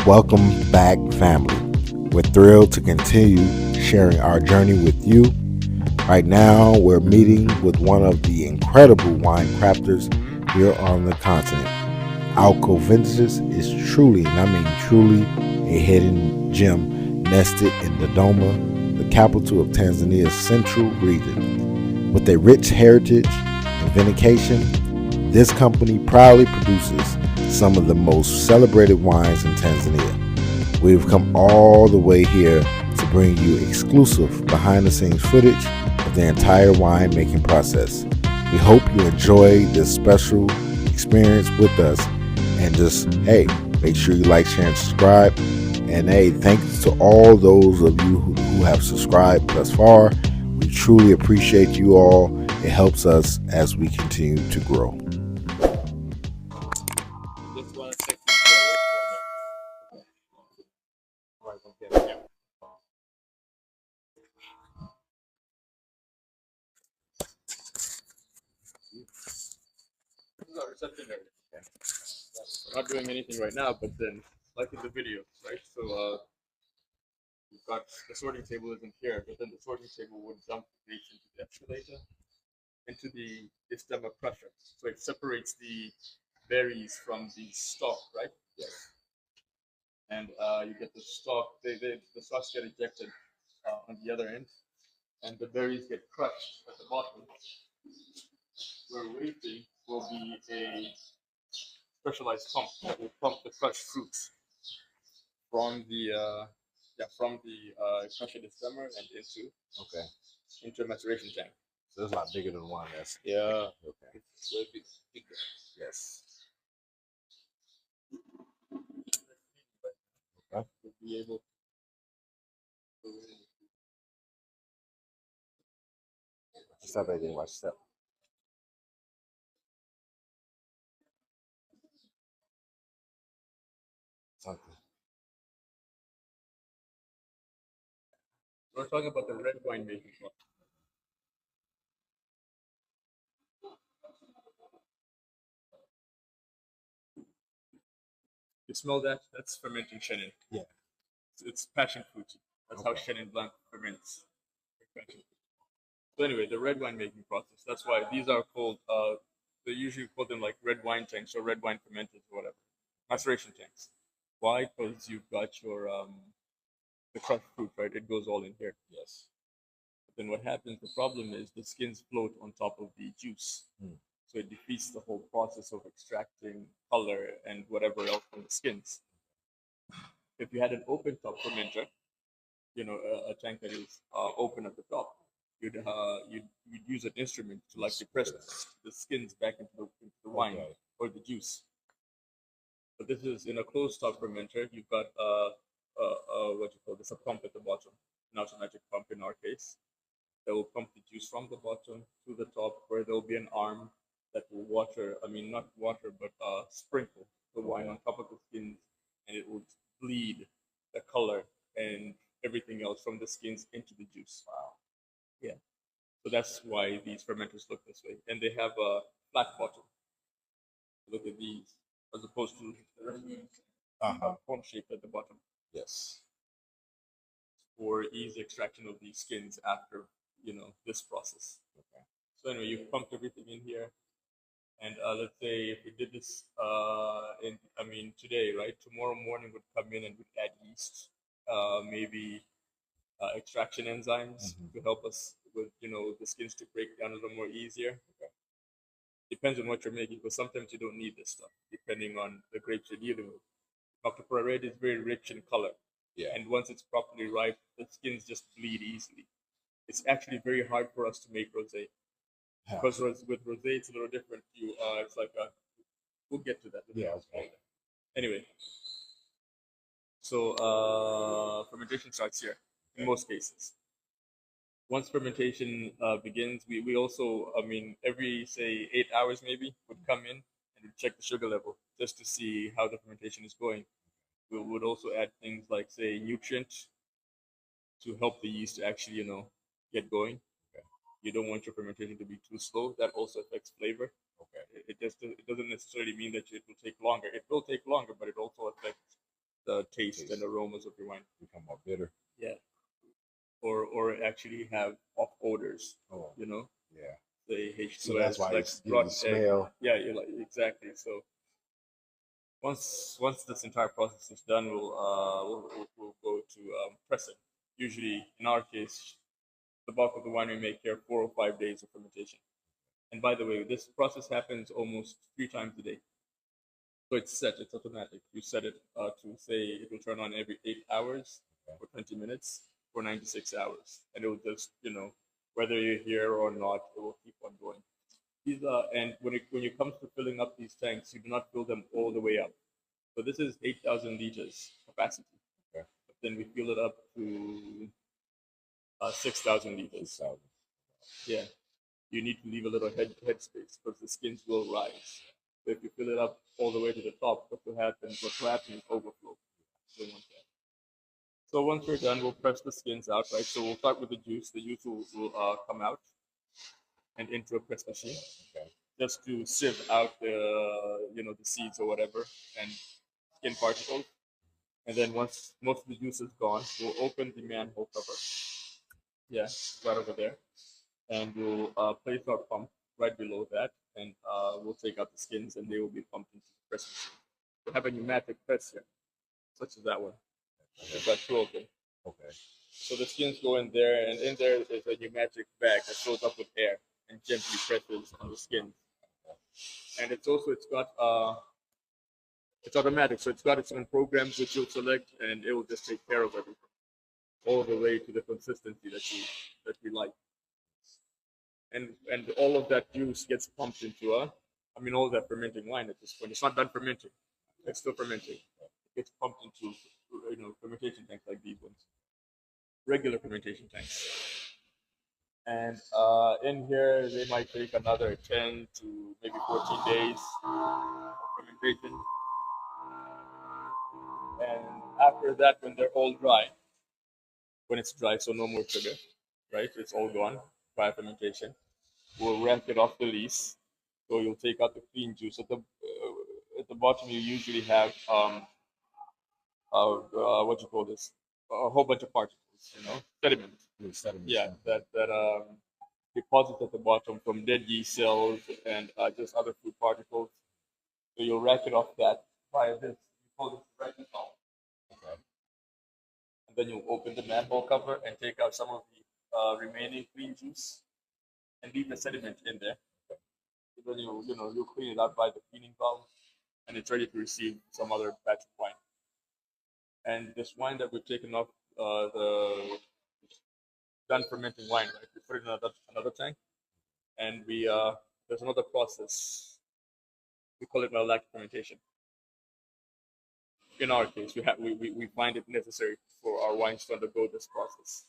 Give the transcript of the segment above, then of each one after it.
Welcome back, family. We're thrilled to continue sharing our journey with you. Right now, we're meeting with one of the incredible wine crafters here on the continent. Alko Vintages is truly, and I mean truly, a hidden gem nested in Dodoma, the capital of Tanzania's central region. With a rich heritage and vinification, this company proudly produces some of the most celebrated wines in Tanzania. We've come all the way here to bring you exclusive behind the scenes footage of the entire winemaking process. We hope you enjoy this special experience with us, and just, hey, make sure you like, share, and subscribe. And hey, thanks to all those of you who have subscribed thus far. We truly appreciate you all. It helps us as we continue to grow. Just want to check this right, okay. Yeah. This is our reception area. Okay. We're not doing anything right now, but then, like in the video, right? So, we've got the sorting table isn't here, but then the sorting table would dump the grapes into the escalator, into the stemma crusher. So it separates the berries from the stalk, right? Yes. And you get the stalk. The stalks get ejected on the other end, and the berries get crushed at the bottom. Where waiting will be a specialized pump that will pump the crushed fruits from the crushed stemmer and Okay. into a maturation tank. So it's a lot bigger than one. That's Yeah. okay. It's way bigger. Yes. Okay. To be able to Stop right there. Watch step. Something. we're talking about the red wine making process. You smell that? That's fermenting Chenin. Yeah. It's passion fruit. That's how Chenin Blanc ferments. So anyway, the red wine making process. That's why these are called. They usually call them like red wine tanks or red wine fermenters or whatever. Maceration tanks. Why? Because you've got your the crushed fruit, right? It goes all in here. Yes. But then what happens? The problem is the skins float on top of the juice. So it defeats the whole process of extracting color and whatever else from the skins. If you had an open top fermenter, a tank that is open at the top, you'd use an instrument to like depress the skins back into the wine or the juice. But this is in a closed top fermenter. You've got what you call this, a pump at the bottom, an automatic pump in our case, that will pump the juice from the bottom to the top, where there will be an arm that will not water, but sprinkle the wine on top of the skins, and it will bleed the color and everything else from the skins into the juice. Wow. Yeah. So that's why these fermenters look this way. And they have a flat bottom. Look at these, as opposed to the cone shape at the bottom. Yes. For easy extraction of these skins after, this process. Okay. So anyway, you've pumped everything in here. And let's say if we did this today, right? Tomorrow morning would come in and would add yeast, maybe extraction enzymes to help us with the skins to break down a little more easier. Okay. Depends on what you're making, because sometimes you don't need this stuff depending on the grapes you're dealing with. Dr. Red is very rich in color, and once it's properly ripe, the skins just bleed easily. It's actually very hard for us to make rosé, because with rosé it's a little different. It's like we'll get to that. Okay. Anyway, so fermentation starts here in most cases. Once fermentation begins, we also, every, say, 8 hours maybe, would come in and check the sugar level just to see how the fermentation is going. We would also add things like, say, nutrient to help the yeast to actually, get going. Okay. You don't want your fermentation to be too slow. That also affects flavor. Okay. It doesn't necessarily mean that it will take longer. It will take longer, but it also affects the taste and aromas of your wine. Become more bitter. Yeah. Or actually have off odors. Oh, You know, yeah. the H2S, So that's why like it's rotten egg. smell. Yeah, you like exactly. So once this entire process is done, we'll go to pressing. Usually, in our case, the bulk of the wine we make here 4 or 5 days of fermentation. And by the way, this process happens almost 3 times a day. So it's set, it's automatic. You set it to say it will turn on every 8 hours for 20 minutes for 96 hours. And it will just, whether you're here or not, it will keep on going. These are, and when it comes to filling up these tanks, you do not fill them all the way up. So this is 8,000 liters capacity. Okay. But then we fill it up to 6,000 liters. 6,000. Yeah. You need to leave a little head space because the skins will rise. So if you fill it up all the way to the top, what will happen is overflow. You don't want that. So once we're done, we'll press the skins out, right? So we'll start with the juice. The juice will come out and into a press machine, Okay. just to sieve out the seeds or whatever and skin particles. And then once most of the juice is gone, we'll open the manhole cover. Yeah, right over there. And we'll place our pump right below that, and we'll take out the skins, and they will be pumped into the press machine. We have a pneumatic press here, such as that one. We've got two open. Okay. So the skins go in there, and in there is a pneumatic bag that fills up with air and gently presses on the skins. And it's automatic, so it's got its own programs which you'll select, and it will just take care of everything, all the way to the consistency that we like. And all of that juice gets pumped into all that fermenting wine at this point. It's not done fermenting; it's still fermenting. It gets pumped into fermentation tanks like these ones, regular fermentation tanks. And in here, they might take another 10 to maybe 14 days of fermentation. And after that, when they're all dry, when it's dry, so no more sugar, right? It's all gone by fermentation. We'll ramp it off the lees. So you'll take out the clean juice. At the bottom, you usually have what you call this, a whole bunch of particles, sediment. Sediment. Yeah, that deposits at the bottom from dead yeast cells and just other food particles. So you'll rack it off that via this. You call this racking off. Okay. And then you'll open the manhole cover and take out some of the remaining clean juice and leave the sediment in there. And then you'll clean it out by the cleaning valve, and it's ready to receive some other batch of wine. And this wine that we've taken off the done fermenting wine, right? We put it in another tank, and there's another process. We call it malolactic fermentation. In our case, we find it necessary for our wines to undergo this process.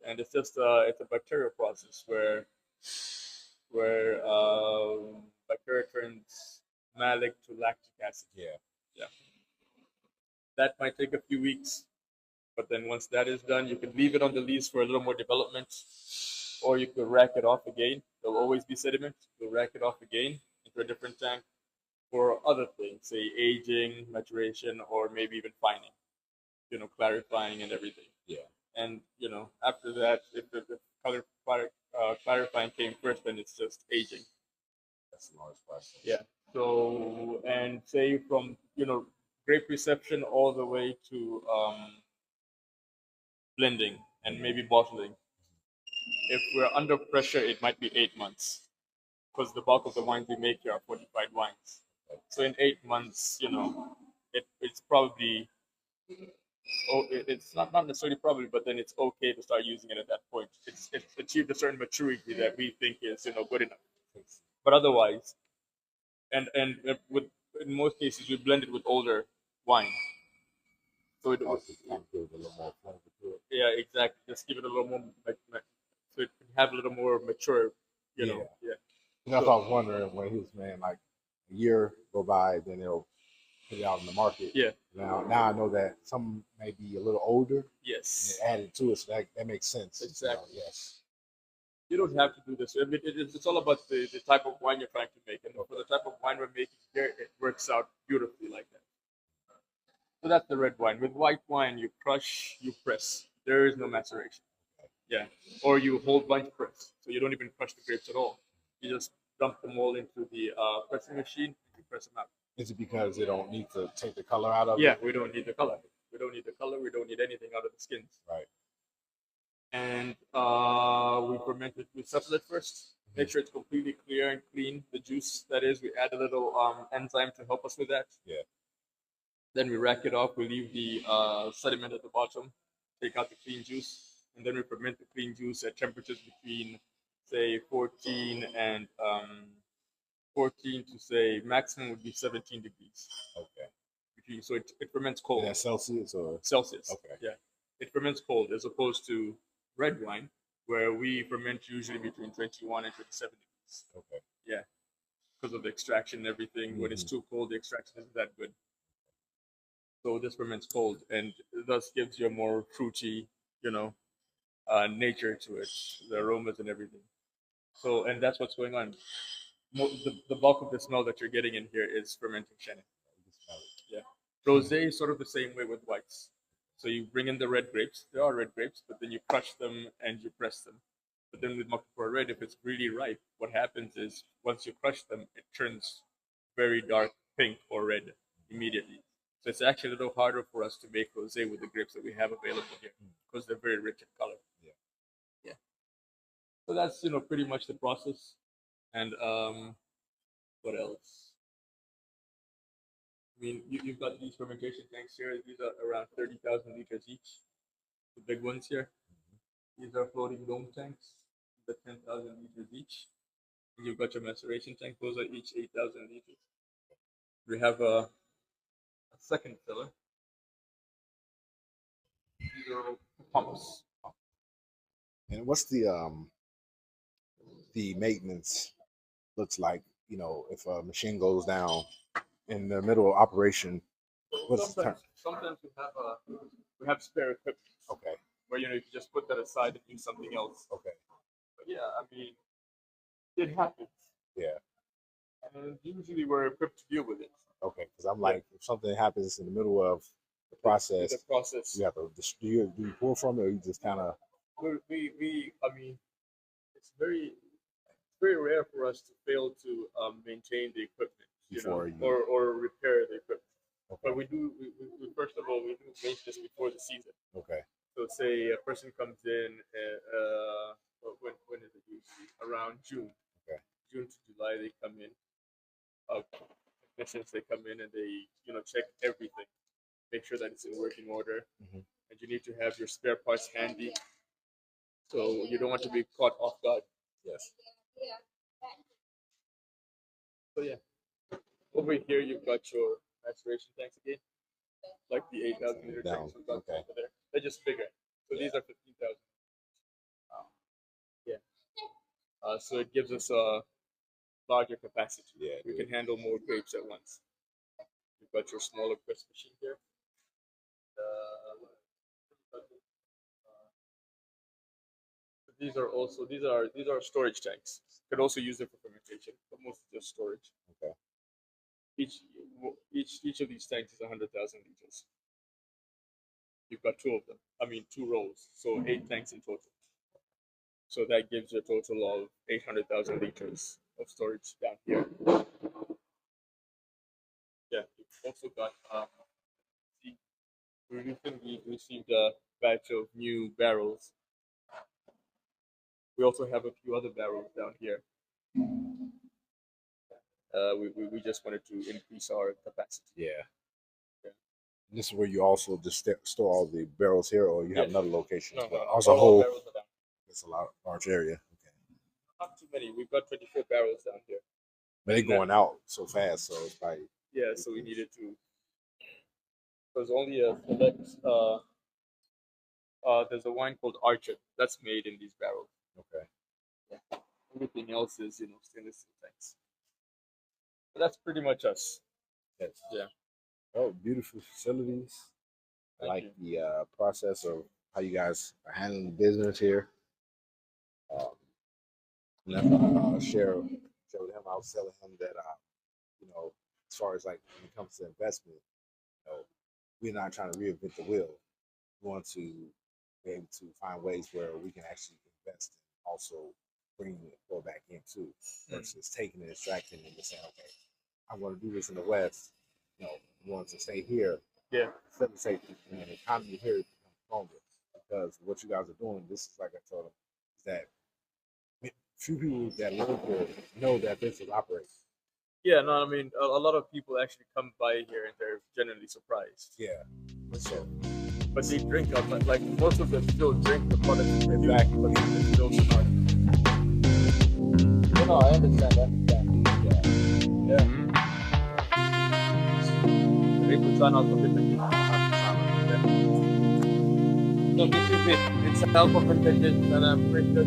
And it's just it's a bacterial process where bacteria turns malic to lactic acid. Yeah. That might take a few weeks, but then once that is done, you can leave it on the lees for a little more development, or you could rack it off again. There'll always be sediment. You'll rack it off again into a different tank for other things, say aging, maturation, or maybe even fining, clarifying and everything. Yeah. And after that, if the clarifying came first, then it's just aging. That's the large question. Yeah. So, and say from grape reception all the way to blending and maybe bottling. If we're under pressure, it might be 8 months because the bulk of the wines we make here are fortified wines. So in 8 months, it's probably it's not necessarily probably, but then it's okay to start using it at that point. It's achieved a certain maturity that we think is good enough. But otherwise, and with in most cases we blend it with older wine. So it Also, give it a little more flavor to it. yeah, exactly. Just give it a little more, so it can have a little more mature. Yeah. That's what I was wondering when he was saying like a year go by, then they'll put it out in the market. Yeah. Now I know that some may be a little older. Yes. And added to it, so that makes sense. Exactly. Yes. You don't have to do this. I mean, it's all about the type of wine you're trying to make, and for the type of wine we're making here, it works out beautifully like that. So that's the red wine. With white wine, you crush, you press. There is no maceration. Yeah. Or you whole bunch press. So you don't even crush the grapes at all. You just dump them all into the pressing machine and you press them out. Is it because they don't need to take the color out of Yeah, it? we don't need the color. We don't need the color. We don't need anything out of the skins. Right. And we ferment it. We settle it first. Make sure it's completely clear and clean. The juice, that is, we add a little enzyme to help us with that. Yeah. Then we rack it off. We leave the sediment at the bottom. Take out the clean juice, and then we ferment the clean juice at temperatures between, say, 14 and 14 to say maximum would be 17 degrees. Okay. So it ferments cold. Is that Celsius or Celsius? Okay. Yeah, it ferments cold as opposed to red wine, where we ferment usually between 21 and 27 degrees. Okay. Yeah, because of the extraction and everything. When it's too cold, the extraction isn't that good. So this ferments cold, and thus gives you a more fruity, nature to it, the aromas and everything. So, and that's what's going on. The bulk of the smell that you're getting in here is fermenting Chenin. Yeah. Rosé is sort of the same way with whites. So you bring in the red grapes. There are red grapes, but then you crush them and you press them. But then with Macapora Red, if it's really ripe, what happens is once you crush them, it turns very dark pink or red immediately. So it's actually a little harder for us to make rosé with the grapes that we have available here because they're very rich in color. Yeah. Yeah. So that's pretty much the process. And what else? I mean, you've got these fermentation tanks here. These are around 30,000 liters each. The big ones here. These are floating dome tanks. These are 10,000 liters each. And you've got your maceration tank. Those are each 8,000 liters. We have a second cellar. These are all pumps. And what's the maintenance looks like? If a machine goes down in the middle of operation, what's the term? Sometimes we have spare equipment. Okay. Where you can just put that aside and do something else. Okay. But yeah, I mean, it happens. Yeah. And usually we're equipped to deal with it. Okay. Because I'm like, if something happens in the middle of the process, you have to do you pour from it, or you just kind of. I mean, it's very rare for us to fail to maintain the equipment, or repair the equipment. Okay. But we do. We first of all we do maintenance before the season. Okay. So say a person comes in, when is it usually? Around June. Okay. June to July they come in. Technicians, they come in and they check everything, make sure that it's in working order, and you need to have your spare parts handy, so you don't want to be caught off guard. Yes. So yeah, over here you've got your maceration tanks again, like the 8,000 liter tanks we've got over there. They're just bigger. So these are 15,000. Yeah. So it gives us a larger capacity. Yeah. We can handle more grapes at once. You've got your smaller press machine here. These are storage tanks. You can also use them for fermentation, but mostly just storage. Okay. Each of these tanks is 100,000 liters. You've got two of them. I mean, 2 rows, so 8 tanks in total. So that gives you a total of 800,000 liters of storage down here. Yeah, you've also got. We recently received a batch of new barrels. We also have a few other barrels down here. We just wanted to increase our capacity. Yeah. And this is where you also just store all the barrels here, or you have another location? No, also whole. Barrels are down. It's a large area. Okay. Not too many. We've got 24 barrels down here. But they're going out so fast, so it's probably. Yeah, so we needed to. There's only a select. There's a wine called Archer that's made in these barrels. Okay. Yeah. Everything else is stainless steel tanks. But that's pretty much us. Yes. Yeah. Oh, beautiful facilities. I like the process of how you guys are handling the business here. And I share with him. I was telling him that as far as like when it comes to investment, we're not trying to reinvent the wheel. We want to be able to find ways where we can actually invest and also bring it go back into versus taking and extracting and just saying, okay, I'm going to do this in the West. You know, we want to stay here. Yeah. Safety and the economy here becomes stronger because what you guys are doing. This is like I told them is that few people that live here know that this is operating. Yeah, no, I mean, a lot of people actually come by here and they're genuinely surprised. Yeah. So, but they drink up, like most of them still drink the product exactly, but they still do not. No, I understand. Yeah. Grape sana Alko Vintages. No, this is it. It's Alko Vintages, and I'm pretty sure